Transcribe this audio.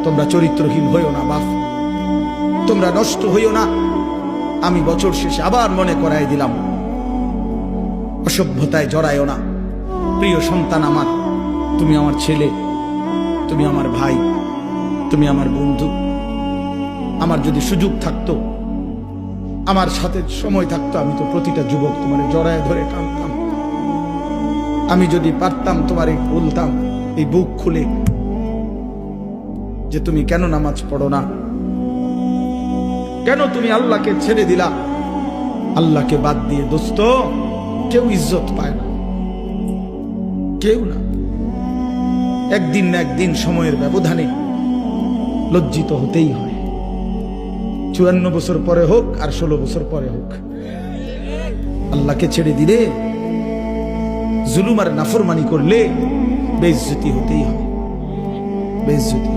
তোমরা চরিত্রহীন হইও না বাপ, তোমরা নষ্ট হইও না। আমি বছর শেষে আবার মনে করাই দিলাম, অসভ্যতায় জড়ায়ও না। প্রিয় সন্তান আমার, তুমি আমার ছেলে, তুমি আমার ভাই, তুমি আমার বন্ধু। আমার যদি সুযোগ থাকতো, আমার সাথে সময় থাকতো, আমি তো প্রতিটা যুবক তোমার জড়ায় ধরে টানতাম। আমি যদি পারতাম তোমারে বলতাম এই বুক খুলে যে তুমি কেন নামাজ পড়ো না, কেন তুমি আল্লাহকে ছেড়ে দিলা। আল্লাহকে বাদ দিয়ে দোস্ত কেউ ইজ্জত পায় না, কেউ না। একদিন না একদিন সময়ের ব্যবধানে লজ্জিত হতেই হয়। 54 বছর পরে হোক আর 16 বছর পরে হোক, আল্লাহকে ছেড়ে দিলে, জুলুম আর নাফরমানি করলে বেইজ্জতি হতেই হবে, বেইজ্জতি।